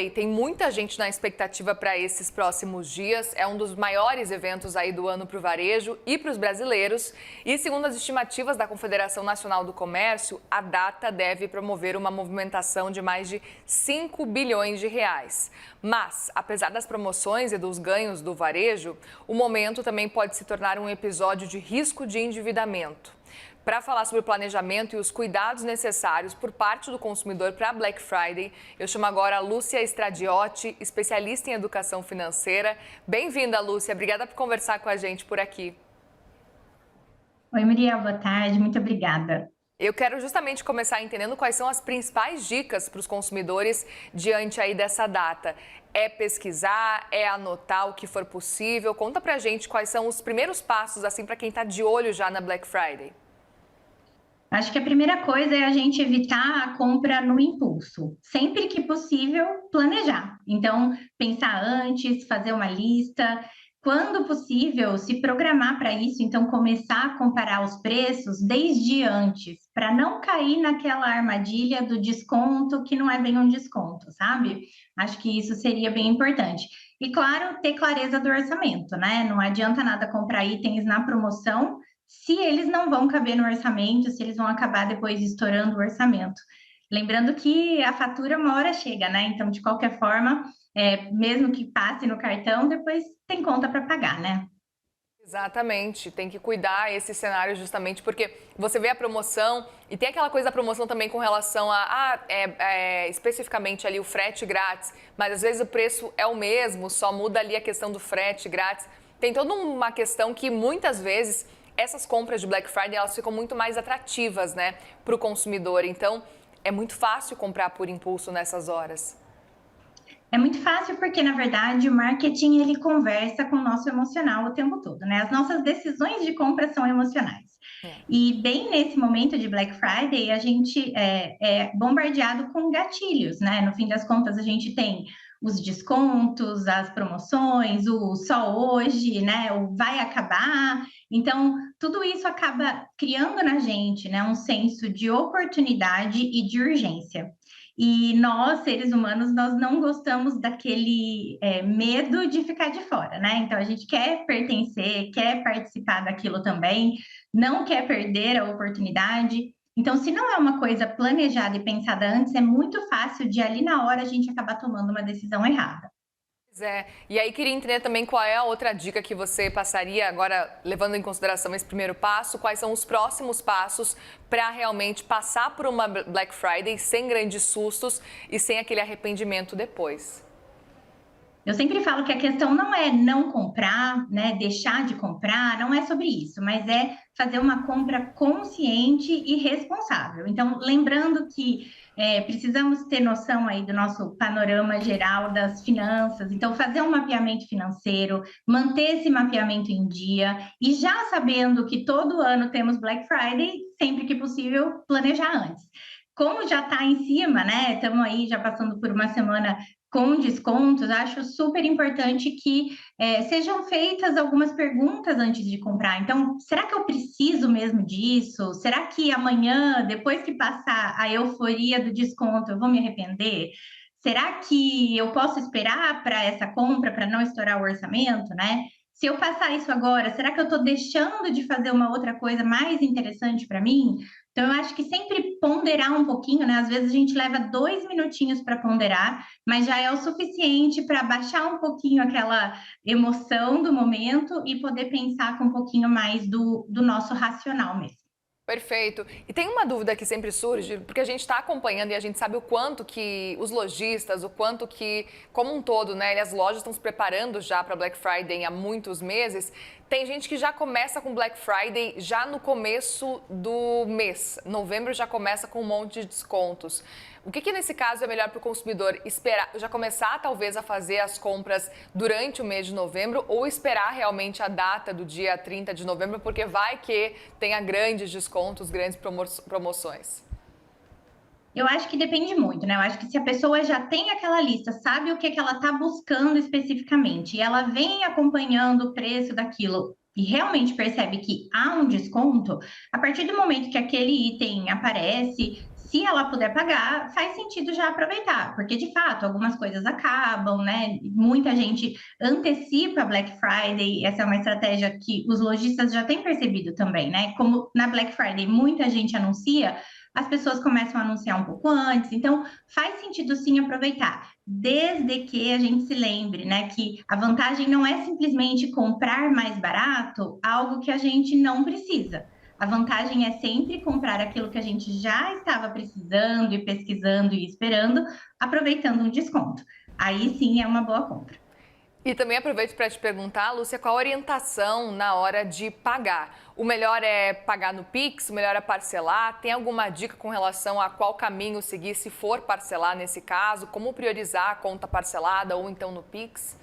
E tem muita gente na expectativa para esses próximos dias. É um dos maiores eventos aí do ano para o varejo e para os brasileiros. E segundo as estimativas da Confederação Nacional do Comércio, a data deve promover uma movimentação de mais de 5 bilhões de reais. Mas, apesar das promoções e dos ganhos do varejo, o momento também pode se tornar um episódio de risco de endividamento. Para falar sobre o planejamento e os cuidados necessários por parte do consumidor para a Black Friday, eu chamo agora a Lúcia Stradiotti, especialista em educação financeira. Bem-vinda, Lúcia. Obrigada por conversar com a gente por aqui. Oi, Muriel, boa tarde, muito obrigada. Eu quero justamente começar entendendo quais são as principais dicas para os consumidores diante aí dessa data. É pesquisar, é anotar o que for possível? Conta pra gente quais são os primeiros passos assim para quem está de olho já na Black Friday. Acho que a primeira coisa é a gente evitar a compra no impulso. Sempre que possível, planejar. Então, pensar antes, fazer uma lista. Quando possível, se programar para isso. Então, começar a comparar os preços desde antes, para não cair naquela armadilha do desconto, que não é bem um desconto, sabe? Acho que isso seria bem importante. E, claro, ter clareza do orçamento, né? Não adianta nada comprar itens na promoção se eles não vão caber no orçamento, se eles vão acabar depois estourando o orçamento. Lembrando que a fatura uma hora chega, né? Então, de qualquer forma, mesmo que passe no cartão, depois tem conta para pagar, né? Exatamente, tem que cuidar esse cenário justamente porque você vê a promoção e tem aquela coisa da promoção também com relação especificamente ali o frete grátis, mas às vezes o preço é o mesmo, só muda ali a questão do frete grátis. Tem toda uma questão que muitas vezes essas compras de Black Friday elas ficam muito mais atrativas, né, para o consumidor. Então é muito fácil comprar por impulso nessas horas. É muito fácil porque, na verdade, o marketing ele conversa com o nosso emocional o tempo todo, né? As nossas decisões de compra são emocionais. É. E bem nesse momento de Black Friday, a gente é bombardeado com gatilhos, né? No fim das contas, a gente tem os descontos, as promoções, o só hoje, né? O vai acabar. Então, tudo isso acaba criando na gente, né, um senso de oportunidade e de urgência. E nós, seres humanos, nós não gostamos daquele medo de ficar de fora, né? Então, a gente quer pertencer, quer participar daquilo também, não quer perder a oportunidade. Então, se não é uma coisa planejada e pensada antes, é muito fácil de ali na hora a gente acabar tomando uma decisão errada. Pois é. E aí queria entender também qual é a outra dica que você passaria agora, levando em consideração esse primeiro passo, quais são os próximos passos para realmente passar por uma Black Friday sem grandes sustos e sem aquele arrependimento depois. Eu sempre falo que a questão não é não comprar, né, deixar de comprar, não é sobre isso, mas é fazer uma compra consciente e responsável. Então, lembrando que precisamos ter noção aí do nosso panorama geral das finanças, então fazer um mapeamento financeiro, manter esse mapeamento em dia e já sabendo que todo ano temos Black Friday, sempre que possível, planejar antes. Como já está em cima, né? Estamos aí já passando por uma semana com descontos, acho super importante que sejam feitas algumas perguntas antes de comprar. Então, será que eu preciso mesmo disso? Será que amanhã, depois que passar a euforia do desconto, eu vou me arrepender? Será que eu posso esperar para essa compra, para não estourar o orçamento, né? Se eu passar isso agora, será que eu estou deixando de fazer uma outra coisa mais interessante para mim? Então, eu acho que sempre ponderar um pouquinho, né? Às vezes a gente leva 2 minutinhos para ponderar, mas já é o suficiente para baixar um pouquinho aquela emoção do momento e poder pensar com um pouquinho mais do nosso racional mesmo. Perfeito. E tem uma dúvida que sempre surge, porque a gente está acompanhando e a gente sabe o quanto que os lojistas, o quanto que, como um todo, né, as lojas estão se preparando já para Black Friday há muitos meses. Tem gente que já começa com Black Friday já no começo do mês. Novembro já começa com um monte de descontos. O que nesse caso é melhor para o consumidor? Esperar, já começar talvez a fazer as compras durante o mês de novembro ou esperar realmente a data do dia 30 de novembro, porque vai que tenha grandes descontos, grandes promoções? Eu acho que depende muito, né? Eu acho que se a pessoa já tem aquela lista, sabe o que ela está buscando especificamente, e ela vem acompanhando o preço daquilo e realmente percebe que há um desconto, a partir do momento que aquele item aparece, se ela puder pagar, faz sentido já aproveitar, porque de fato algumas coisas acabam, né? Muita gente antecipa a Black Friday, essa é uma estratégia que os lojistas já têm percebido também, né? Como na Black Friday muita gente anuncia, as pessoas começam a anunciar um pouco antes, então faz sentido sim aproveitar, desde que a gente se lembre, né, que a vantagem não é simplesmente comprar mais barato algo que a gente não precisa. A vantagem é sempre comprar aquilo que a gente já estava precisando e pesquisando e esperando, aproveitando um desconto. Aí sim é uma boa compra. E também aproveito para te perguntar, Lúcia, qual a orientação na hora de pagar? O melhor é pagar no Pix? O melhor é parcelar? Tem alguma dica com relação a qual caminho seguir se for parcelar nesse caso? Como priorizar a conta parcelada ou então no Pix?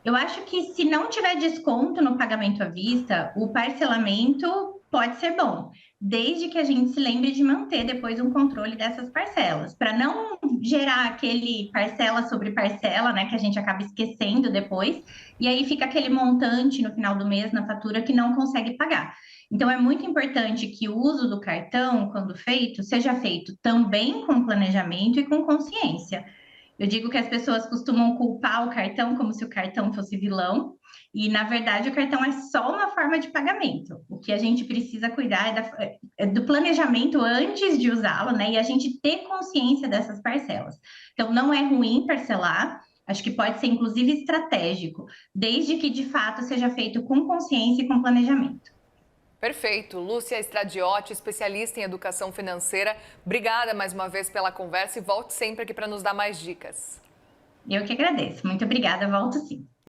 Eu acho que se não tiver desconto no pagamento à vista, o parcelamento pode ser bom, desde que a gente se lembre de manter depois um controle dessas parcelas, para não gerar aquele parcela sobre parcela, né, que a gente acaba esquecendo depois, e aí fica aquele montante no final do mês na fatura que não consegue pagar. Então é muito importante que o uso do cartão, quando feito, seja feito também com planejamento e com consciência. Eu digo que as pessoas costumam culpar o cartão como se o cartão fosse vilão, e na verdade o cartão é só uma forma de pagamento. O que a gente precisa cuidar é do planejamento antes de usá-lo, né? E a gente ter consciência dessas parcelas. Então, não é ruim parcelar, acho que pode ser inclusive estratégico, desde que de fato seja feito com consciência e com planejamento. Perfeito. Lúcia Stradiotti, especialista em educação financeira. Obrigada mais uma vez pela conversa e volte sempre aqui para nos dar mais dicas. Eu que agradeço. Muito obrigada, volto sim.